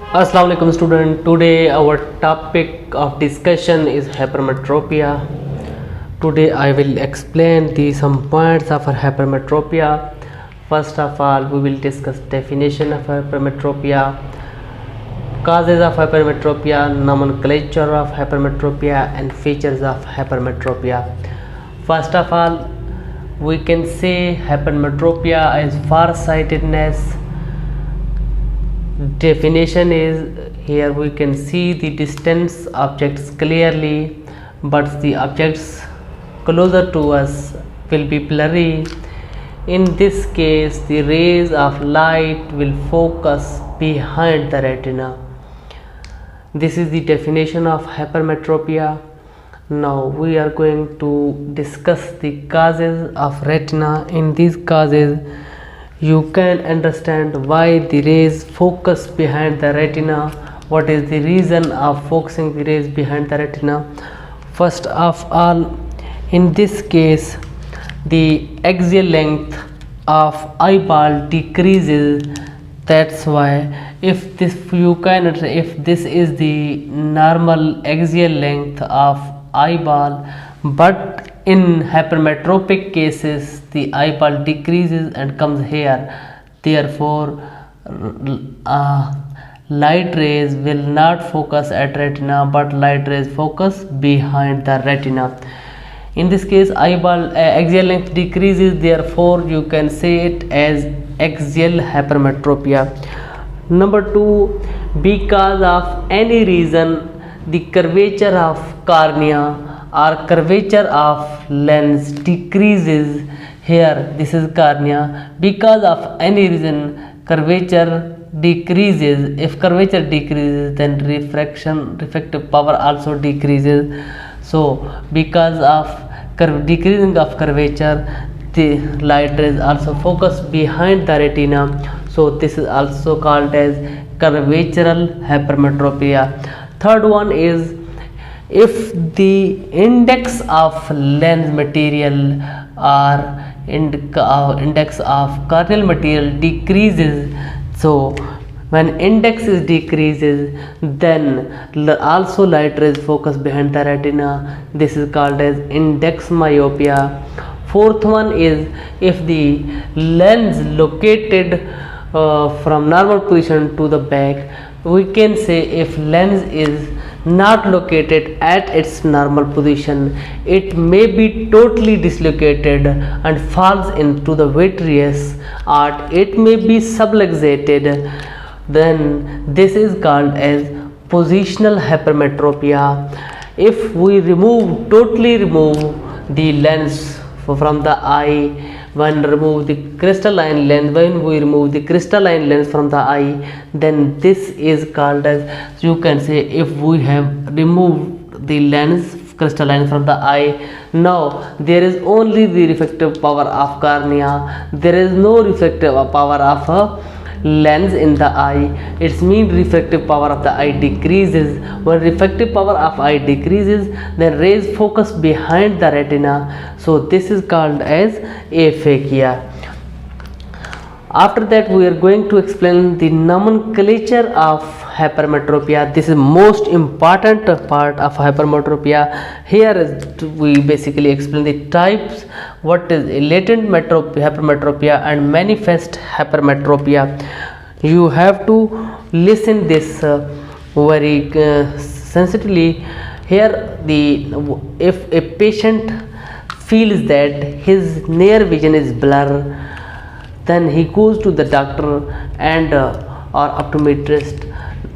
Assalamu alaikum student. Today our topic of discussion is hypermetropia. Today I will explain some points of hypermetropia. First of all, we will discuss definition of hypermetropia, causes of hypermetropia, nomenclature of hypermetropia, and features of hypermetropia. First of all, we can say hypermetropia is farsightedness. Definition is, here we can see the distant objects clearly, but the objects closer to us will be blurry. In this case, the rays of light will focus behind the retina. This is the definition of hypermetropia. Now we are going to discuss the causes of retina. In these causes, you can understand why the rays focus behind the retina. What is the reason of focusing the rays behind the retina? First of all, in this case, the axial length of eyeball decreases. That's why if this is the normal axial length of eyeball, but in hypermetropic cases the eyeball decreases and comes here. Therefore light rays will not focus at retina, but light rays focus behind the retina. In this case, eyeball axial length decreases, therefore you can say it as axial hypermetropia. Number 2, because of any reason the curvature of cornea or curvature of lens decreases. Here this is cornea. Because of any reason curvature decreases. If curvature decreases, then refractive power also decreases. So because of decreasing of curvature, the light rays also focus behind the retina. So this is also called as curvatural hypermetropia. Third one is, if the index of lens material or index of corneal material decreases. So when index is decreases, then also light rays focus behind the retina. This is called as index myopia. Fourth one is, if the lens located from normal position to the back, we can say if lens is not located at its normal position, it may be totally dislocated and falls into the vitreous, or it may be subluxated. Then this is called as positional hypermetropia. If we totally remove the lens from the eye, when we remove the crystalline lens from the eye, then this is called as, you can say, if we have removed the lens crystalline from the eye, now there is only the refractive power of cornea, there is no refractive power of a lens in the eye. It means refractive power of the eye decreases. When refractive power of eye decreases, then rays focus behind the retina. So this is called as aphakia. After that, we are going to explain the nomenclature of hypermetropia. This is most important part of hypermetropia. Here we basically explain the types, what is latent hypermetropia and manifest hypermetropia. You have to listen this very sensitively. Here, if a patient feels that his near vision is blur, then he goes to the doctor and or optometrist.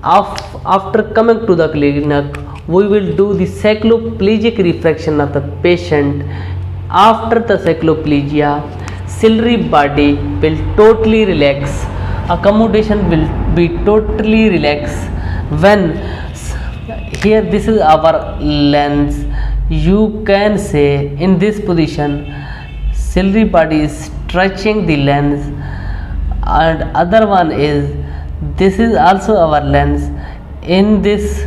After coming to the clinic, we will do the cycloplegic refraction of the patient. After the cycloplegia, ciliary body will totally relax, accommodation will be totally relaxed. When here this is our lens, you can say in this position ciliary body is stretching the lens, and other one is, this is also our lens. In this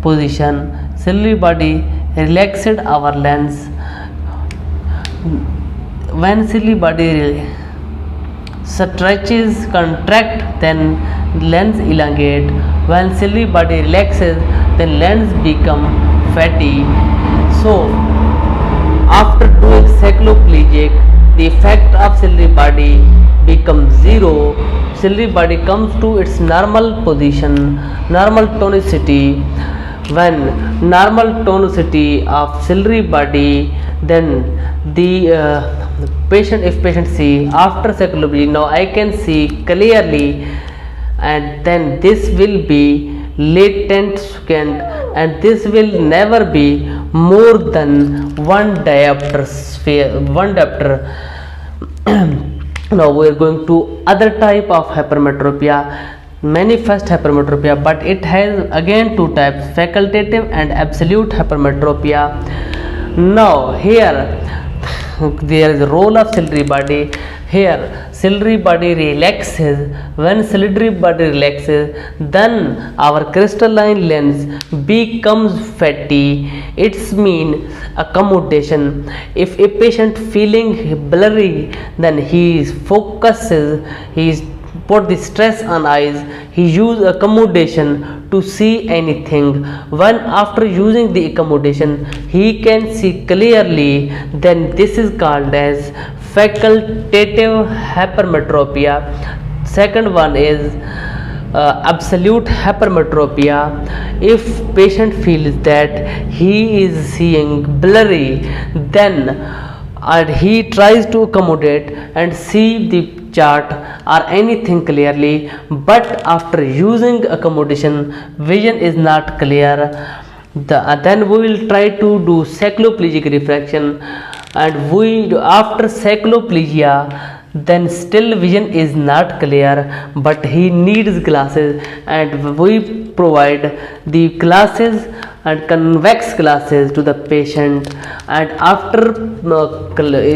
position, ciliary body relaxed our lens. When ciliary body stretches, contract, then lens elongate. When ciliary body relaxes, then lens become fatty. So after doing cycloplegic, the effect of ciliary body becomes zero. Ciliary body comes to its normal position, normal tonicity. When normal tonicity of ciliary body, then the patient, if patient see after cycloplegia, now I can see clearly, and then this will be latent secant, and this will never be more than one diopter sphere, one diopter. Now we are going to other type of hypermetropia, manifest hypermetropia, but it has again two types, facultative and absolute hypermetropia. Now here there is a role of ciliary body. Here ciliary body relaxes. When ciliary body relaxes, then our crystalline lens becomes fatty. It's mean accommodation. If a patient feeling blurry, then he focuses, he is put the stress on eyes, he use accommodation to see anything. When after using the accommodation he can see clearly, then this is called as facultative hypermetropia. Second one is absolute hypermetropia. If patient feels that he is seeing blurry, then and he tries to accommodate and see the chart or anything clearly, but after using accommodation vision is not clear, then we will try to do cycloplegic refraction, and we after cycloplegia, then still vision is not clear, but he needs glasses, and we provide the glasses and convex glasses to the patient, and after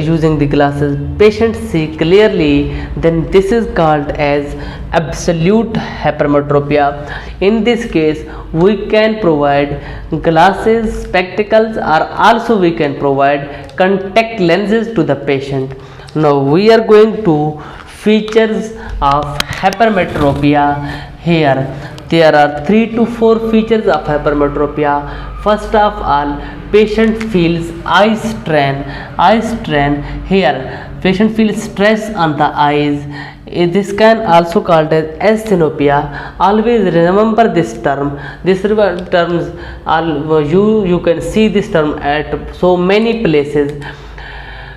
using the glasses patient see clearly, then this is called as absolute hypermetropia. In this case we can provide glasses, spectacles, or also we can provide contact lenses to the patient. Now we are going to features of hypermetropia. Here there are 3 to 4 features of hypermetropia. First of all, patient feels eye strain. Eye strain, here patient feels stress on the eyes. This can also called as asthenopia. Always remember this term. This terms you can see this term at so many places.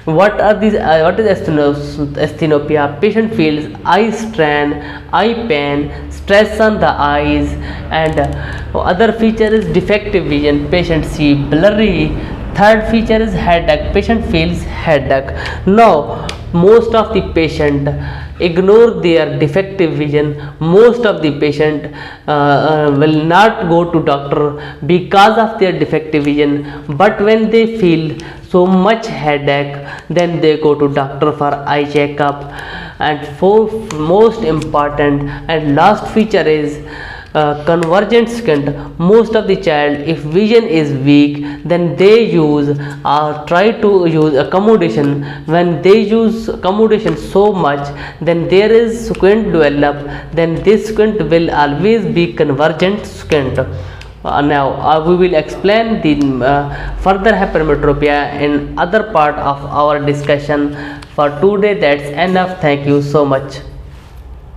What are these? What is asthenopia? Patient feels eye strain, eye pain, stress on the eyes, and other feature is defective vision. Patient see blurry. Third feature is headache. Patient feels headache. Now most of the patient ignore their defective vision. Most of the patient will not go to doctor because of their defective vision, but when they feel so much headache, then they go to doctor for eye checkup. And fourth most important and last feature is convergent squint. Most of the child, if vision is weak, then they use or try to use accommodation. When they use accommodation so much, then there is squint develop, then this squint will always be convergent squint. Now we will explain the further hypermetropia in other part of our discussion. For today that's enough. Thank you so much.